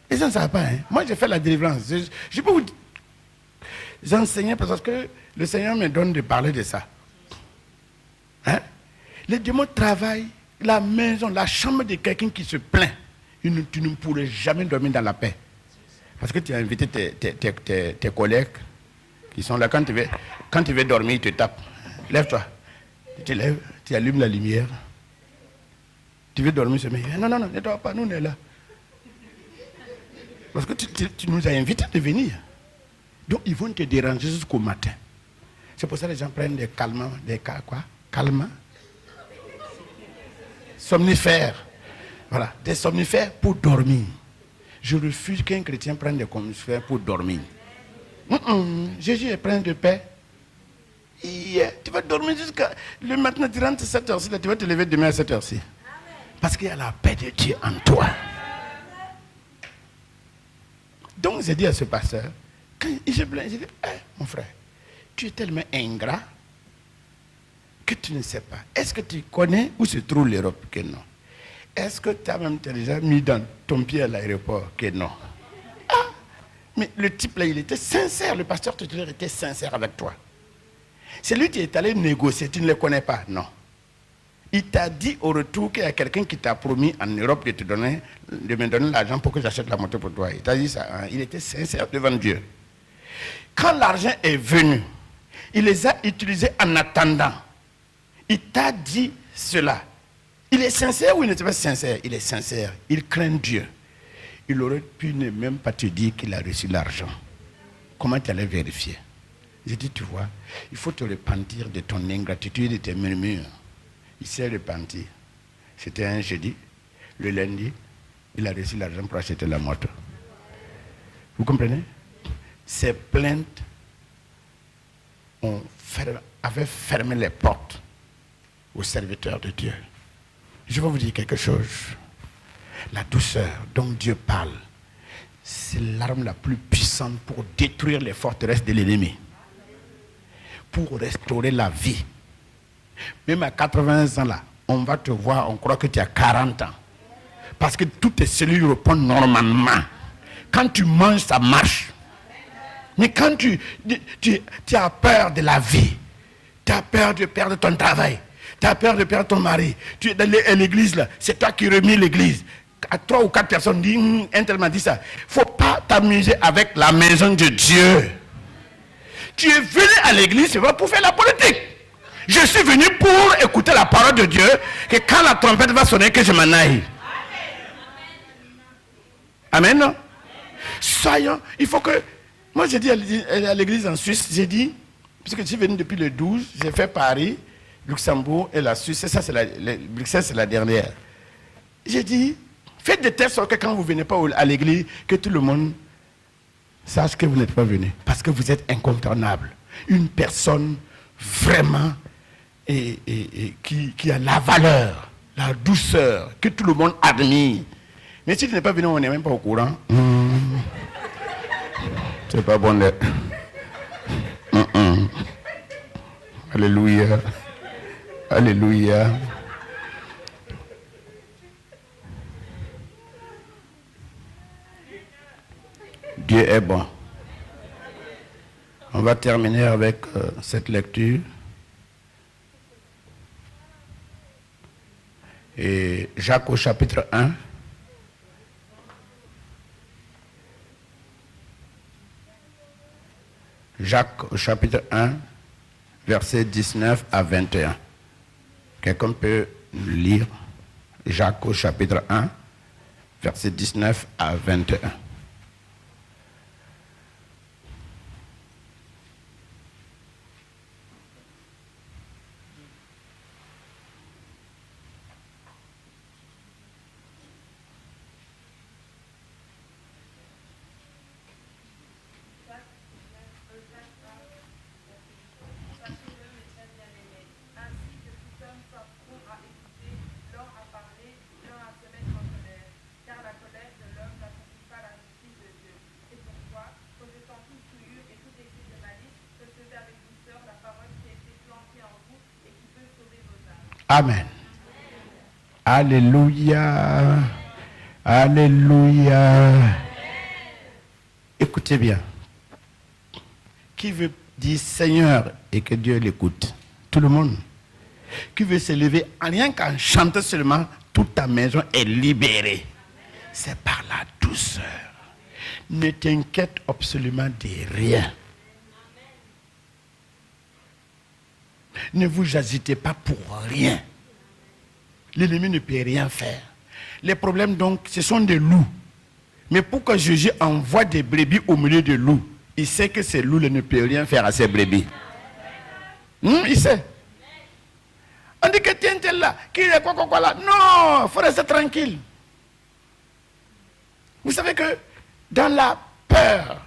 Et ça ne savent pas. Hein? Moi j'ai fait la délivrance. Je peux vous enseigner parce que le Seigneur me donne de parler de ça. Hein? Les démons travaillent la maison, la chambre de quelqu'un qui se plaint. Tu ne pourrais jamais dormir dans la paix. Parce que tu as invité tes collègues qui sont là. Quand tu veux dormir, ils te tapent. Lève-toi. Tu te lèves, Tu allumes la lumière. Tu veux dormir ce matin? Non, ne dors pas, nous on est là. Parce que tu nous as invités de venir. Donc ils vont te déranger jusqu'au matin. C'est pour ça que les gens prennent des calmants, calmants. Somnifères. Voilà, des somnifères pour dormir. Je refuse qu'un chrétien prenne des somnifères pour dormir. Jésus est plein de paix. Tu vas dormir jusqu'à... Le matin, tu rentres à 7 heures-ci, tu vas te lever demain à 7 heures-ci. Parce qu'il y a la paix de Dieu en toi. Donc j'ai dit à ce pasteur, quand il s'est plaint, j'ai dit, mon frère, tu es tellement ingrat que tu ne sais pas. Est-ce que tu connais où se trouve l'Europe? Que non. Est-ce que tu as même déjà mis dans ton pied à l'aéroport? Que non. Mais le type là, il était sincère, le pasteur tutélaire était sincère avec toi. C'est lui qui est allé négocier, tu ne le connais pas? Non. Il t'a dit au retour qu'il y a quelqu'un qui t'a promis en Europe de me donner l'argent pour que j'achète la moto pour toi. Il t'a dit ça, hein? Il était sincère devant Dieu. Quand l'argent est venu, il les a utilisés en attendant. Il t'a dit cela. Il est sincère ou il n'était pas sincère? Il est sincère. Il craint Dieu. Il aurait pu ne même pas te dire qu'il a reçu l'argent. Comment tu allais vérifier? J'ai dit, tu vois, il faut te repentir de ton ingratitude et de tes murmures. Il s'est repenti. C'était un jeudi. Le lundi, il a reçu l'argent pour acheter la moto. Vous comprenez? Ces plaintes avaient fermé les portes aux serviteurs de Dieu. Je vais vous dire quelque chose. La douceur dont Dieu parle, c'est l'arme la plus puissante pour détruire les forteresses de l'ennemi. Pour restaurer la vie. Même à 80 ans là, on va te voir, on croit que tu as 40 ans. Parce que toutes tes cellules répondent normalement. Quand tu manges, ça marche. Mais quand tu as peur de la vie, tu as peur de perdre ton travail, tu as peur de perdre ton mari, tu es dans l'église là, c'est toi qui remis l'église. À 3 ou 4 personnes disent, un tel m'a dit ça. Il ne faut pas t'amuser avec la maison de Dieu. Tu es venu à l'église, c'est pas pour faire la politique. Je suis venu pour écouter la parole de Dieu, que quand la trompette va sonner, que je m'en aille. Amen. Amen. Soyons, il faut que... Moi j'ai dit à l'église en Suisse, j'ai dit, puisque je suis venu depuis le 12, j'ai fait Paris, Luxembourg et la Suisse, et ça c'est Bruxelles, c'est la dernière. J'ai dit, faites de telle sorte que quand vous ne venez pas à l'église, que tout le monde sache que vous n'êtes pas venu. Parce que vous êtes incontournable. Une personne vraiment qui a la valeur, la douceur, que tout le monde admire. Mais si tu n'es pas venu, on n'est même pas au courant. C'est pas bon d'être. Alléluia. Alléluia. Dieu est bon. On va terminer avec cette lecture. Et Jacques au chapitre 1. Jacques au chapitre 1, versets 19 à 21. Quelqu'un peut lire Jacques au chapitre 1, versets 19 à 21. Amen. Alléluia. Alléluia. Écoutez bien. Qui veut dire Seigneur et que Dieu l'écoute? Tout le monde. Qui veut se lever rien qu'en chantant seulement, toute ta maison est libérée. C'est par la douceur. Ne t'inquiète absolument de rien. Ne vous agitez pas pour rien. L'ennemi ne peut rien faire. Les problèmes donc, ce sont des loups. Mais pourquoi Jésus envoie des brebis au milieu des loups? Il sait que ces loups ne peuvent rien faire à ces brebis. Il sait. On dit que tiens, là, qui est quoi là. Non, il faut rester tranquille. Vous savez que dans la peur,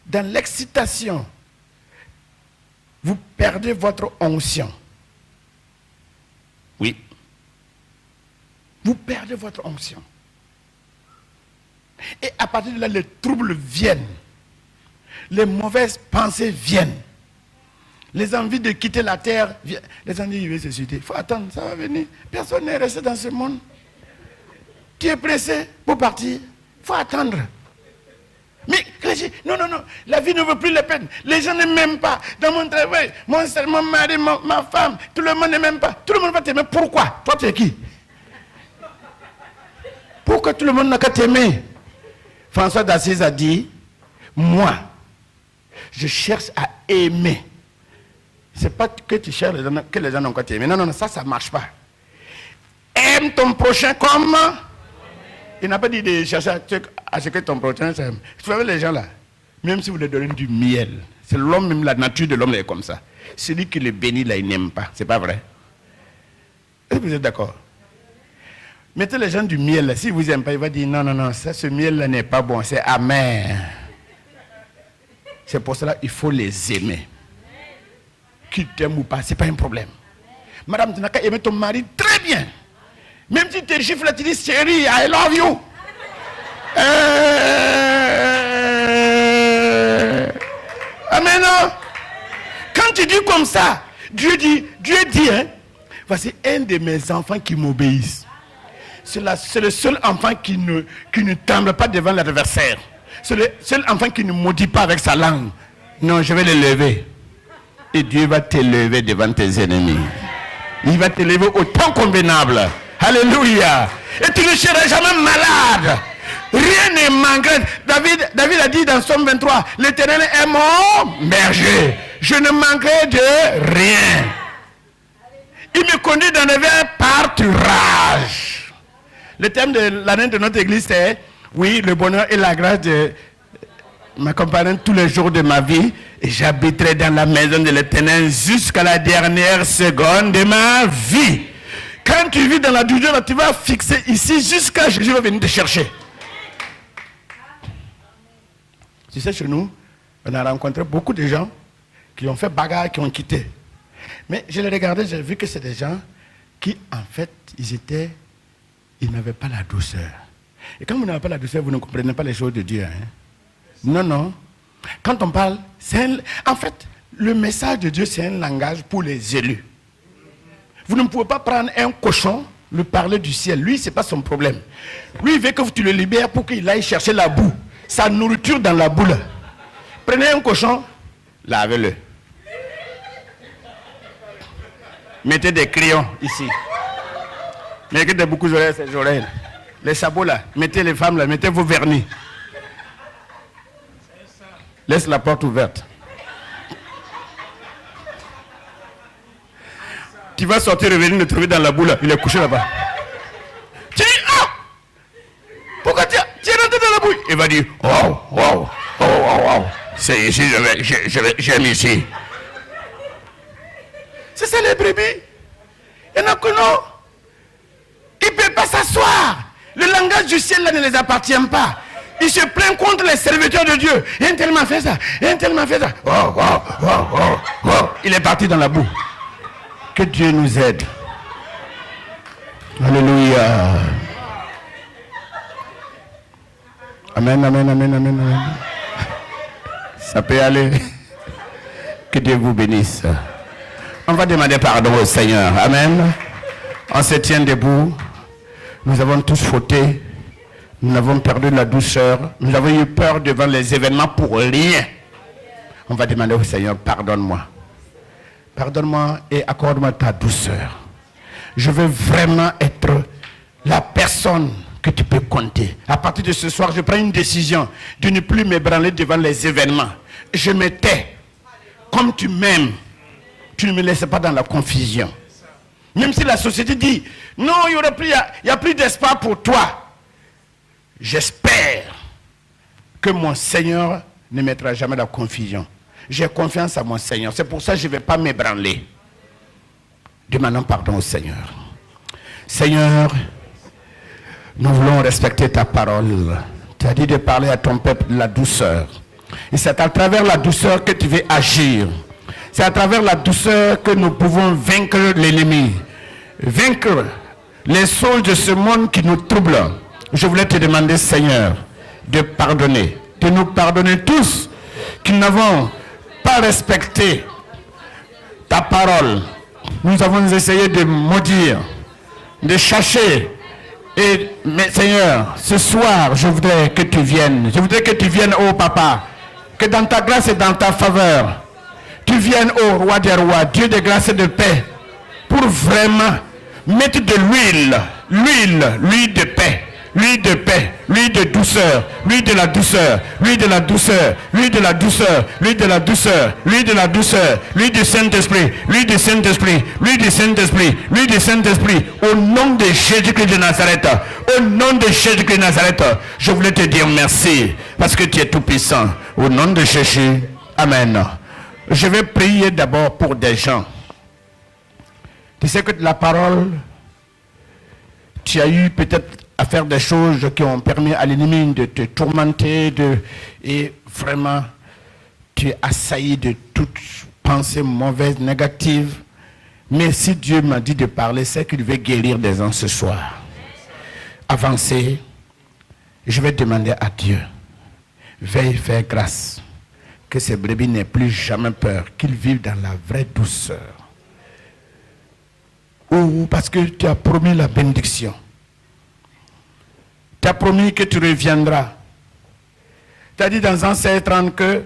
dans l'excitation, vous perdez votre onction. Oui. Vous perdez votre onction. Et à partir de là, les troubles viennent. Les mauvaises pensées viennent. Les envies de quitter la terre viennent. Les envies de se suicider. Il faut attendre, ça va venir. Personne n'est resté dans ce monde. Tu es pressé pour partir. Il faut attendre. Mais non, la vie ne vaut plus la peine. Les gens ne m'aiment pas. Dans mon travail, mon mari, ma femme, tout le monde ne m'aime pas. Tout le monde va t'aimer. Pourquoi? Toi, tu es qui? Pourquoi tout le monde n'a qu'à t'aimer? François d'Assise a dit, moi, je cherche à aimer. C'est pas que tu cherches que les gens n'ont qu'à t'aimer. Non, ça ne marche pas. Aime ton prochain comme... Il n'a pas dit de chercher à ce que ton prochain s'aime. Vous savez, les gens là, même si vous leur donnez du miel, c'est l'homme, même la nature de l'homme est comme ça. Celui qui le bénit là, il n'aime pas. C'est pas vrai? Est-ce que vous êtes d'accord? Mettez les gens du miel là. Si vous n'aimez pas, il va dire non, ça, ce miel là n'est pas bon, c'est amer. C'est pour cela qu'il faut les aimer. Qu'ils t'aiment ou pas, c'est pas un problème. Madame, tu n'as qu'à aimer ton mari très bien. Même si tu chiffres là, tu dis chérie, I love you. Amen. Quand tu dis comme ça, Dieu dit, voici un de mes enfants qui m'obéissent. C'est le seul enfant qui ne tremble pas devant l'adversaire. C'est le seul enfant qui ne maudit pas avec sa langue. Non, je vais le lever. Et Dieu va te lever devant tes ennemis. Il va te lever au temps convenable. Alléluia. Et tu ne seras jamais malade. Rien ne manquera. David a dit dans Somme 23, l'Éternel est mon berger. Je ne manquerai de rien. Il me conduit dans les verts pâturages. Le thème de l'année de notre église est, oui, le bonheur et la grâce de m'accompagner tous les jours de ma vie. Et j'habiterai dans la maison de l'Éternel jusqu'à la dernière seconde de ma vie. Quand tu vis dans la douleur, tu vas fixer ici jusqu'à Jésus va venir te chercher. Tu sais, chez nous, on a rencontré beaucoup de gens qui ont fait bagarre, qui ont quitté. Mais je les regardais, j'ai vu que c'est des gens qui, en fait, ils n'avaient pas la douceur. Et quand vous n'avez pas la douceur, vous ne comprenez pas les choses de Dieu. Hein? Non. Quand on parle, en fait, le message de Dieu, c'est un langage pour les élus. Vous ne pouvez pas prendre un cochon, lui parler du ciel. Lui, ce n'est pas son problème. Lui, il veut que tu le libères pour qu'il aille chercher la boue. Sa nourriture dans la boule. Prenez un cochon, lavez-le. Mettez des crayons ici. Mettez beaucoup d'oreilles, ces oreilles. Les sabots là, mettez les femmes là, mettez vos vernis. Laisse la porte ouverte. Tu vas sortir, revenir, le trouver dans la boule, il est couché là-bas. Tu dis, ah! Pourquoi tu es rentré dans la boule? Il va dire, oh. C'est ici, j'aime ici. C'est ça les brebis. Il y en a que non. Ils ne peuvent pas s'asseoir. Le langage du ciel là ne les appartient pas. Ils se plaignent contre les serviteurs de Dieu. Un tel m'a fait ça. Oh. Il est parti dans la boue. Que Dieu nous aide. Alléluia. Amen. Ça peut aller. Que Dieu vous bénisse. On va demander pardon au Seigneur. Amen. On se tient debout. Nous avons tous fauté. Nous avons perdu la douceur. Nous avons eu peur devant les événements pour rien. On va demander au Seigneur, pardonne-moi. Pardonne-moi et accorde-moi ta douceur. Je veux vraiment être la personne que tu peux compter. À partir de ce soir, je prends une décision de ne plus m'ébranler devant les événements. Je me tais. Comme tu m'aimes, Tu ne me laisses pas dans la confusion. Même si la société dit, non, il n'y a plus d'espoir pour toi. J'espère que mon Seigneur ne mettra jamais la confusion. J'ai confiance à mon Seigneur. C'est pour ça que je ne vais pas m'ébranler. Demandons pardon au Seigneur. Seigneur, nous voulons respecter ta parole. Tu as dit de parler à ton peuple de la douceur. Et c'est à travers la douceur que tu veux agir. C'est à travers la douceur que nous pouvons vaincre l'ennemi. Vaincre les choses de ce monde qui nous troublent. Je voulais te demander, Seigneur, de pardonner. De nous pardonner tous qui n'avons pas respecté ta parole. Nous avons essayé de maudire, de chercher. Mais Seigneur, ce soir, je voudrais que tu viennes. Je voudrais que tu viennes, oh Papa. Que dans ta grâce et dans ta faveur, tu viennes, ô roi des rois, Dieu de grâce et de paix, pour vraiment mettre de l'huile de paix, l'huile de paix, l'huile de douceur, l'huile de la douceur, l'huile de la douceur, l'huile de la douceur, l'huile de la douceur, l'huile de la douceur, l'huile du Saint-Esprit, l'huile du Saint-Esprit, l'huile du Saint-Esprit, l'huile du Saint-Esprit, au nom de Jésus-Christ de Nazareth, au nom de Jésus-Christ de Nazareth, je voulais te dire merci, parce que tu es tout puissant, au nom de Jésus, Amen. Je vais prier d'abord pour des gens. Tu sais que la parole, tu as eu peut-être à faire des choses qui ont permis à l'ennemi de te tourmenter, et vraiment, tu es assailli de toute pensée mauvaise, négative. Mais si Dieu m'a dit de parler, c'est qu'il veut guérir des gens ce soir. Avancez, je vais demander à Dieu, veuille faire grâce. Que ces brebis n'aient plus jamais peur, qu'ils vivent dans la vraie douceur. Ou parce que tu as promis la bénédiction. Tu as promis que tu reviendras. Tu as dit dans Jean 16:30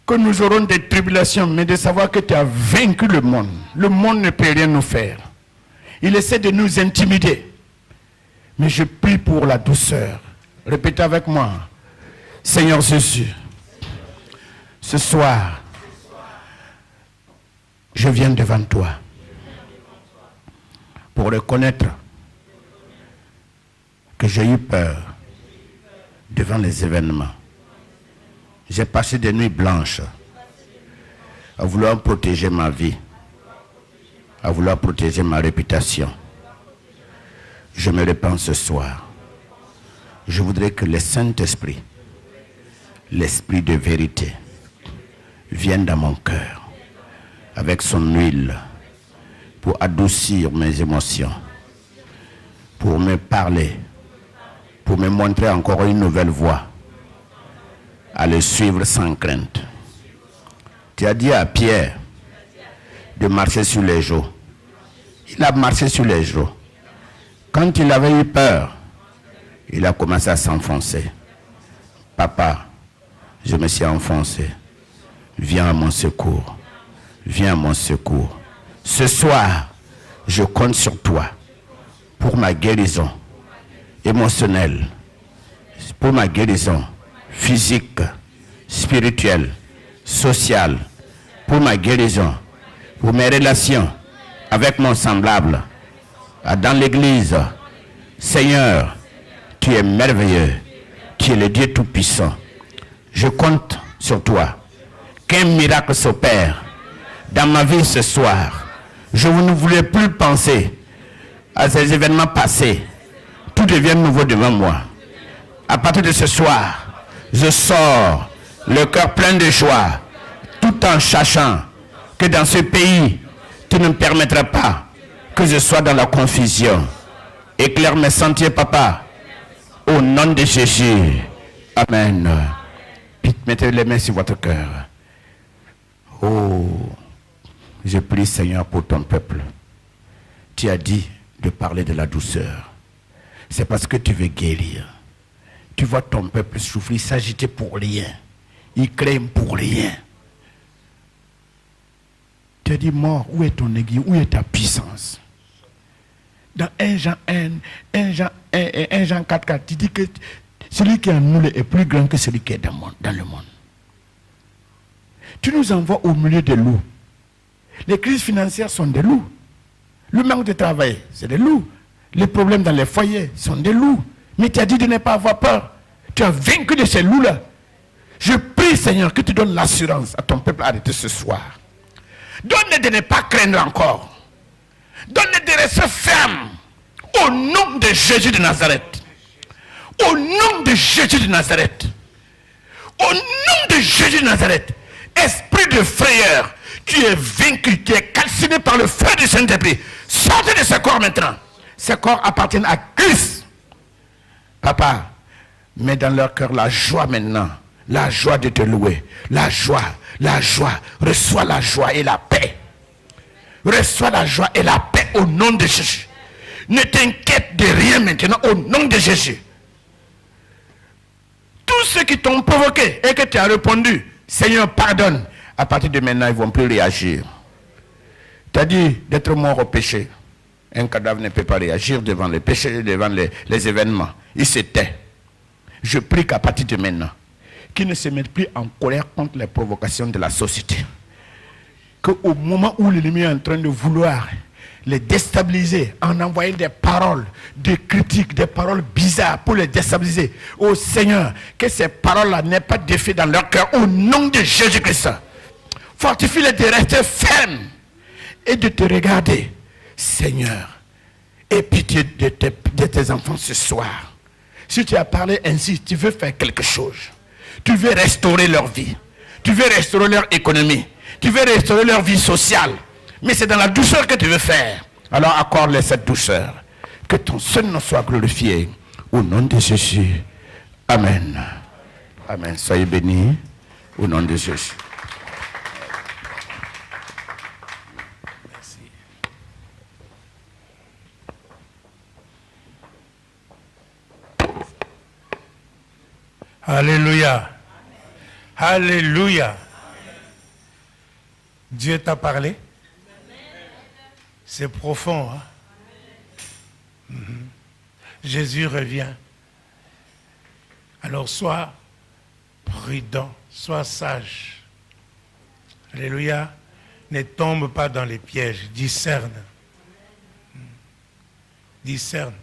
que nous aurons des tribulations, mais de savoir que tu as vaincu le monde. Le monde ne peut rien nous faire. Il essaie de nous intimider. Mais je prie pour la douceur. Répétez avec moi. Seigneur Jésus. Ce soir, je viens devant toi pour reconnaître que j'ai eu peur devant les événements. J'ai passé des nuits blanches à vouloir protéger ma vie, à vouloir protéger ma réputation. Je me repens ce soir. Je voudrais que le Saint-Esprit, l'Esprit de vérité, vienne dans mon cœur avec son huile pour adoucir mes émotions, pour me parler, pour me montrer encore une nouvelle voie, à le suivre sans crainte. Tu as dit à Pierre de marcher sur les eaux. Il a marché sur les eaux. Quand il avait eu peur, il a commencé à s'enfoncer. Papa, je me suis enfoncé. Viens à mon secours. Viens à mon secours. Ce soir, je compte sur toi pour ma guérison émotionnelle, pour ma guérison physique, spirituelle, sociale, pour ma guérison, pour mes relations avec mon semblable, dans l'église. Seigneur, tu es merveilleux, tu es le Dieu Tout-Puissant. Je compte sur toi. Qu'un miracle s'opère dans ma vie ce soir. Je ne voulais plus penser à ces événements passés. Tout devient nouveau devant moi. À partir de ce soir, je sors le cœur plein de joie, tout en sachant que dans ce pays, tu ne me permettras pas que je sois dans la confusion. Éclaire mes sentiers, papa, au nom de Jésus. Amen. Mettez les mains sur votre cœur. Oh, je prie, Seigneur, pour ton peuple. Tu as dit de parler de la douceur. C'est parce que tu veux guérir. Tu vois ton peuple souffrir, s'agiter pour rien. Il craignent pour rien. Tu as dit, mort, où est ton aiguille? Où est ta puissance? Dans 1 Jean 4, tu dis que celui qui est en nous est plus grand que celui qui est dans le monde. Tu nous envoies au milieu de l'eau. Les crises financières sont des loups. Le manque de travail, c'est des loups. Les problèmes dans les foyers sont des loups. Mais tu as dit de ne pas avoir peur. Tu as vaincu de ces loups-là. Je prie, Seigneur, que tu donnes l'assurance à ton peuple arrêté ce soir. Donne-le de ne pas craindre encore. Donne-le de rester ferme. Au nom de Jésus de Nazareth. Au nom de Jésus de Nazareth. Au nom de Jésus de Nazareth. Esprit de frayeur, tu es vaincu, tu es calciné par le feu du Saint-Esprit. Sortez de ce corps maintenant. Ces corps appartiennent à Christ. Papa, mets dans leur cœur la joie maintenant. La joie de te louer. La joie, la joie. Reçois la joie et la paix. Reçois la joie et la paix au nom de Jésus. Ne t'inquiète de rien maintenant au nom de Jésus. Tous ceux qui t'ont provoqué et que tu as répondu, Seigneur, pardonne. À partir de maintenant, ils ne vont plus réagir. Tu as dit d'être mort au péché. Un cadavre ne peut pas réagir devant les péchés, devant les événements. Il se tait. Je prie qu'à partir de maintenant, qu'ils ne se mettent plus en colère contre les provocations de la société. Qu'au moment où l'ennemi est en train de vouloir les déstabiliser en envoyant des paroles, des critiques, des paroles bizarres pour les déstabiliser. Oh Seigneur, que ces paroles-là n'aient pas d'effet dans leur cœur au nom de Jésus-Christ. Fortifie-les de rester fermes et de te regarder. Seigneur, aie pitié de tes enfants ce soir. Si tu as parlé ainsi, tu veux faire quelque chose. Tu veux restaurer leur vie. Tu veux restaurer leur économie. Tu veux restaurer leur vie sociale. Mais c'est dans la douceur que tu veux faire. Alors accorde-les cette douceur. Que ton seul nom soit glorifié. Au nom de Jésus. Amen. Amen. Soyez bénis. Au nom de Jésus. Merci. Alléluia. Alléluia. Dieu t'a parlé. C'est profond. Hein? Jésus revient. Alors sois prudent, sois sage. Alléluia. Ne tombe pas dans les pièges. Discerne. Discerne.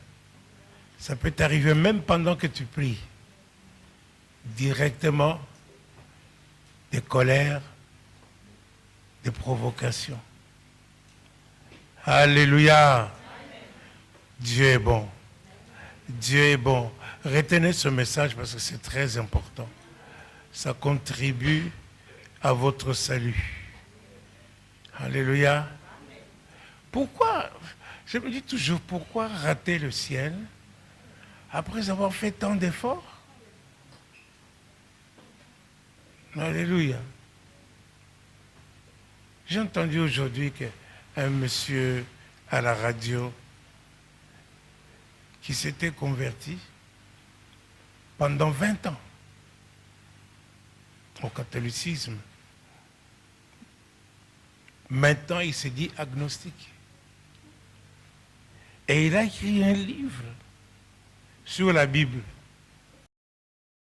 Ça peut t'arriver même pendant que tu pries. Directement, des colères, des provocations. Alléluia. Amen. Dieu est bon. Dieu est bon. Retenez ce message parce que c'est très important. Ça contribue à votre salut. Alléluia. Amen. Pourquoi, je me dis toujours, pourquoi rater le ciel après avoir fait tant d'efforts? Alléluia. J'ai entendu aujourd'hui qu'un monsieur à la radio qui s'était converti pendant 20 ans au catholicisme. Maintenant, il s'est dit agnostique. Et il a écrit un livre sur la Bible.